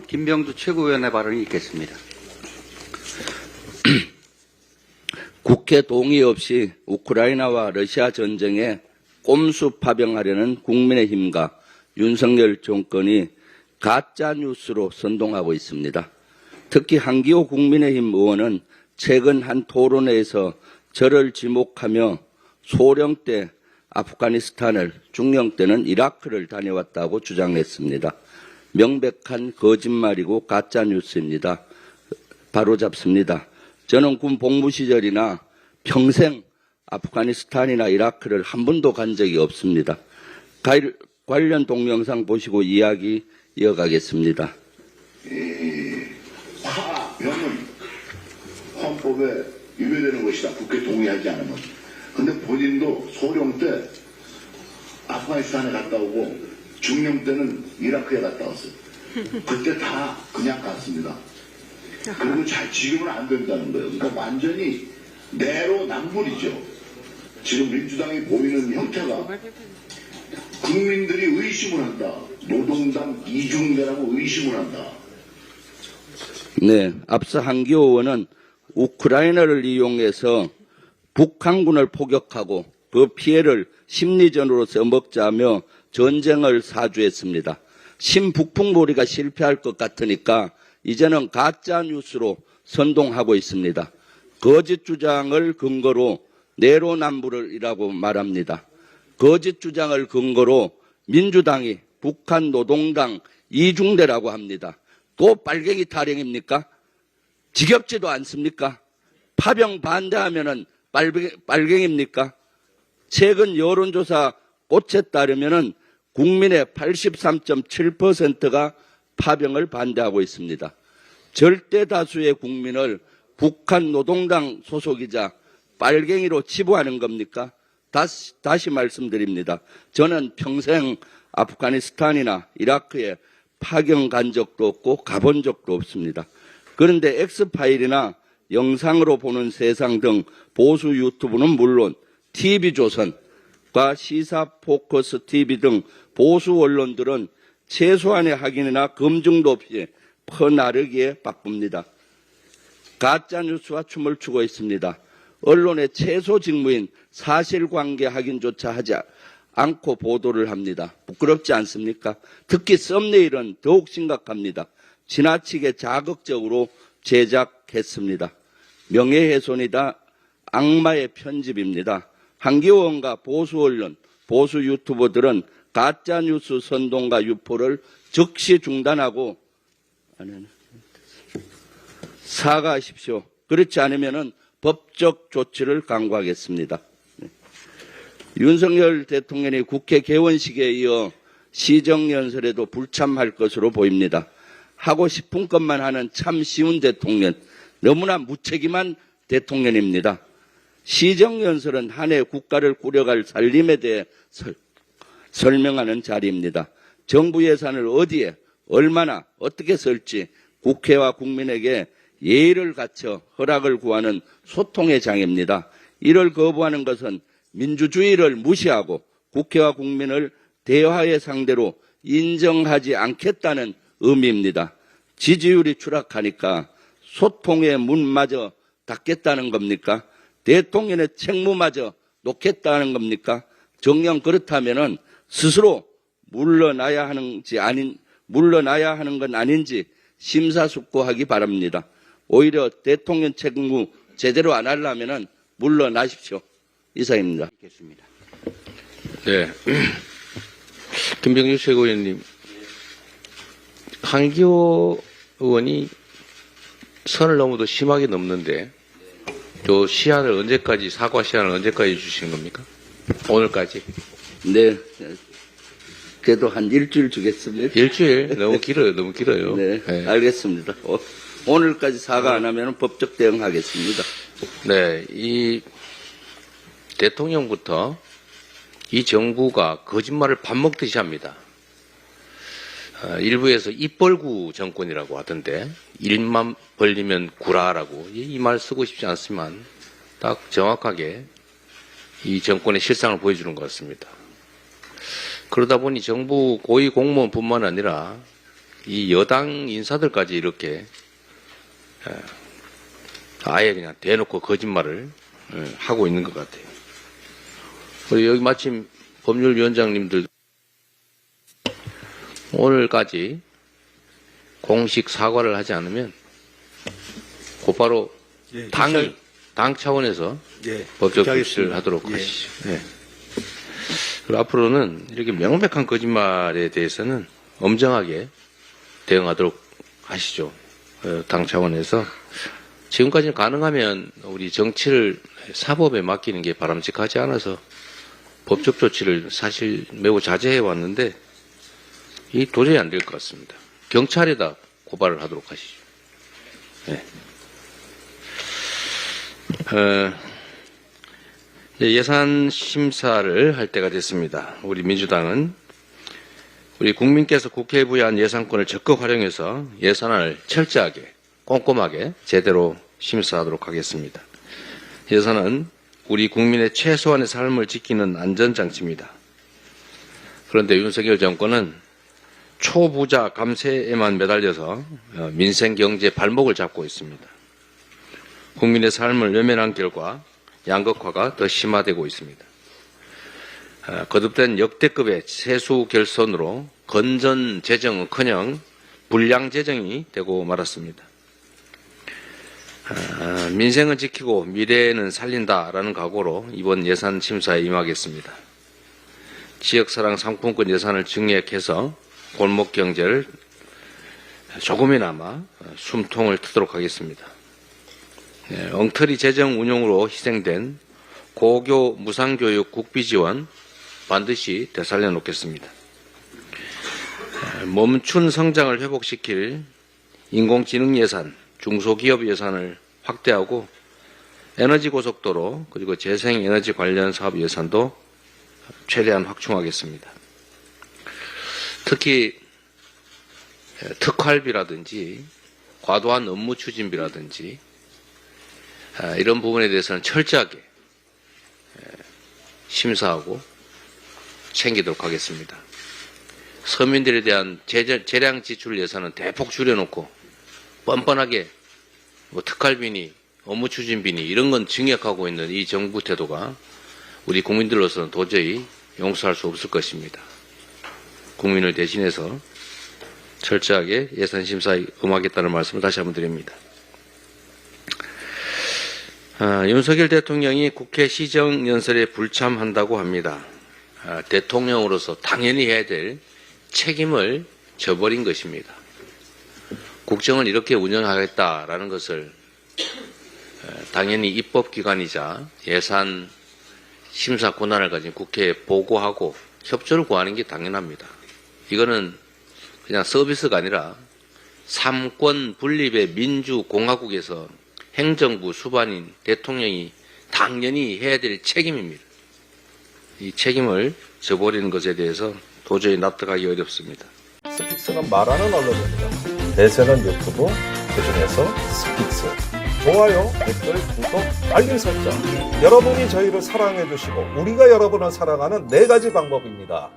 김병주 최고위원의 발언이 있겠습니다. 국회 동의 없이 우크라이나와 러시아 전쟁에 꼼수 파병하려는 국민의힘과 윤석열 정권이 가짜뉴스로 선동하고 있습니다. 특히 한기호 국민의힘 의원은 최근 한 토론회에서 저를 지목하며 소령 때 아프가니스탄을, 중령 때는 이라크를 다녀왔다고 주장했습니다. 명백한 거짓말이고 가짜뉴스입니다. 바로잡습니다. 저는 군 복무 시절이나 평생 아프가니스탄이나 이라크를 한 번도 간 적이 없습니다. 관련 동영상 보시고 이야기 이어가겠습니다. 파병은 헌법에 위배되는 것이다. 국회 동의하지 않으면. 근데 본인도 소령 때 아프가니스탄에 갔다 오고 중령 때는 이라크에 갔다 왔어요. 그때 다 그냥 갔습니다. 그리고 지금은 안 된다는 거예요. 그러니까 완전히 내로남불이죠. 지금 민주당이 보이는 형태가 국민들이 의심을 한다. 노동당 이중대라고 의심을 한다. 네, 앞서 한기호 의원은 우크라이나를 이용해서 북한군을 포격하고 그 피해를 심리전으로 써먹자며 전쟁을 사주했습니다. 신북풍몰이가 실패할 것 같으니까 이제는 가짜뉴스로 선동하고 있습니다. 거짓 주장을 근거로 내로남불이라고 말합니다. 거짓 주장을 근거로 민주당이 북한 노동당 이중대라고 합니다. 또 빨갱이 타령입니까? 지겹지도 않습니까? 파병 반대하면은 빨갱입니까? 최근 여론조사 꽃에 따르면은 국민의 83.7%가 파병을 반대하고 있습니다. 절대 다수의 국민을 북한 노동당 소속이자 빨갱이로 치부하는 겁니까? 다시 말씀드립니다. 저는 평생 아프가니스탄이나 이라크에 파견 간 적도 없고 가본 적도 없습니다. 그런데 엑스파일이나 영상으로 보는 세상 등 보수 유튜브는 물론 TV조선과 시사포커스 TV 등 보수 언론들은 최소한의 확인이나 검증도 없이 퍼나르기에 바쁩니다. 가짜뉴스와 춤을 추고 있습니다. 언론의 최소 직무인 사실관계 확인조차 하지 않고 보도를 합니다. 부끄럽지 않습니까? 특히 썸네일은 더욱 심각합니다. 지나치게 자극적으로 제작했습니다. 명예훼손이다. 악마의 편집입니다. 한기호 의원과 보수 언론, 보수 유튜버들은 가짜뉴스 선동과 유포를 즉시 중단하고 사과하십시오. 그렇지 않으면 법적 조치를 강구하겠습니다. 윤석열 대통령이 국회 개원식에 이어 시정연설에도 불참할 것으로 보입니다. 하고 싶은 것만 하는 참 쉬운 대통령, 너무나 무책임한 대통령입니다. 시정연설은 한 해 국가를 꾸려갈 살림에 대해 설명하는 자리입니다. 정부 예산을 어디에, 얼마나, 어떻게 쓸지 국회와 국민에게 예의를 갖춰 허락을 구하는 소통의 장입니다. 이를 거부하는 것은 민주주의를 무시하고 국회와 국민을 대화의 상대로 인정하지 않겠다는 의미입니다. 지지율이 추락하니까 소통의 문마저 닫겠다는 겁니까? 대통령의 책무마저 놓겠다는 겁니까? 정녕 그렇다면은 스스로 물러나야 하는 건 아닌지 심사숙고하기 바랍니다. 오히려 대통령 책무 제대로 안 하려면은 물러나십시오. 이상입니다. 있겠습니다. 네. 김병주 최고위원님, 한기호 의원이 선을 너무도 심하게 넘는데, 시한을 언제까지, 사과 시한을 언제까지 주시는 겁니까? 오늘까지? 네. 그래도 한 일주일 주겠습니다. 일주일? 너무 길어요, 너무 길어요. 네. 알겠습니다. 오늘까지 사과 안 하면 법적 대응하겠습니다. 네. 이 대통령부터 이 정부가 거짓말을 밥 먹듯이 합니다. 일부에서 입벌구 정권이라고 하던데, 일만 벌리면 구라라고, 이 말 쓰고 싶지 않지만 딱 정확하게 이 정권의 실상을 보여주는 것 같습니다. 그러다 보니 정부 고위 공무원뿐만 아니라 이 여당 인사들까지 이렇게 아예 그냥 대놓고 거짓말을 하고 있는 것 같아요. 그리고 여기 마침 법률위원장님들 오늘까지 공식 사과를 하지 않으면 곧바로 예, 당 차원에서 예, 법적 그렇게 조치를 하겠습니다. 하도록 예. 하시죠. 예. 그리고 앞으로는 이렇게 명백한 거짓말에 대해서는 엄정하게 대응하도록 하시죠. 당 차원에서. 지금까지는 가능하면 우리 정치를 사법에 맡기는 게 바람직하지 않아서 법적 조치를 사실 매우 자제해 왔는데 이 도저히 안 될 것 같습니다. 경찰에다 고발을 하도록 하시죠. 네. 이제 예산 심사를 할 때가 됐습니다. 우리 민주당은 우리 국민께서 국회에 부여한 예산권을 적극 활용해서 예산안을 철저하게 꼼꼼하게 제대로 심사하도록 하겠습니다. 예산은 우리 국민의 최소한의 삶을 지키는 안전장치입니다. 그런데 윤석열 정권은 초부자 감세에만 매달려서 민생 경제 발목을 잡고 있습니다. 국민의 삶을 외면한 결과 양극화가 더 심화되고 있습니다. 거듭된 역대급의 세수 결손으로 건전 재정은커녕 불량 재정이 되고 말았습니다. 민생은 지키고 미래는 살린다라는 각오로 이번 예산 심사에 임하겠습니다. 지역사랑 상품권 예산을 증액해서 골목 경제를 조금이나마 숨통을 트도록 하겠습니다. 엉터리 재정 운용으로 희생된 고교 무상교육 국비 지원 반드시 되살려 놓겠습니다. 멈춘 성장을 회복시킬 인공지능 예산, 중소기업 예산을 확대하고 에너지 고속도로 그리고 재생에너지 관련 사업 예산도 최대한 확충하겠습니다. 특히 특활비라든지 과도한 업무 추진비라든지 이런 부분에 대해서는 철저하게 심사하고 챙기도록 하겠습니다. 서민들에 대한 재량 지출 예산은 대폭 줄여놓고 뻔뻔하게 뭐 특활비니 업무 추진비니 이런 건 증액하고 있는 이 정부 태도가 우리 국민들로서는 도저히 용서할 수 없을 것입니다. 국민을 대신해서 철저하게 예산 심사에 응하겠다는 말씀을 다시 한번 드립니다. 윤석열 대통령이 국회 시정연설에 불참한다고 합니다. 대통령으로서 당연히 해야 될 책임을 져버린 것입니다. 국정을 이렇게 운영하겠다라는 것을 당연히 입법기관이자 예산 심사 권한을 가진 국회에 보고하고 협조를 구하는 게 당연합니다. 이거는 그냥 서비스가 아니라 삼권 분립의 민주공화국에서 행정부 수반인 대통령이 당연히 해야 될 책임입니다. 이 책임을 져버리는 것에 대해서 도저히 납득하기 어렵습니다. 스픽스는 말하는 언론입니다. 대세는 유튜브, 그중에서 스픽스. 좋아요, 댓글, 구독, 알림 설정. 여러분이 저희를 사랑해 주시고 우리가 여러분을 사랑하는 4가지 방법입니다.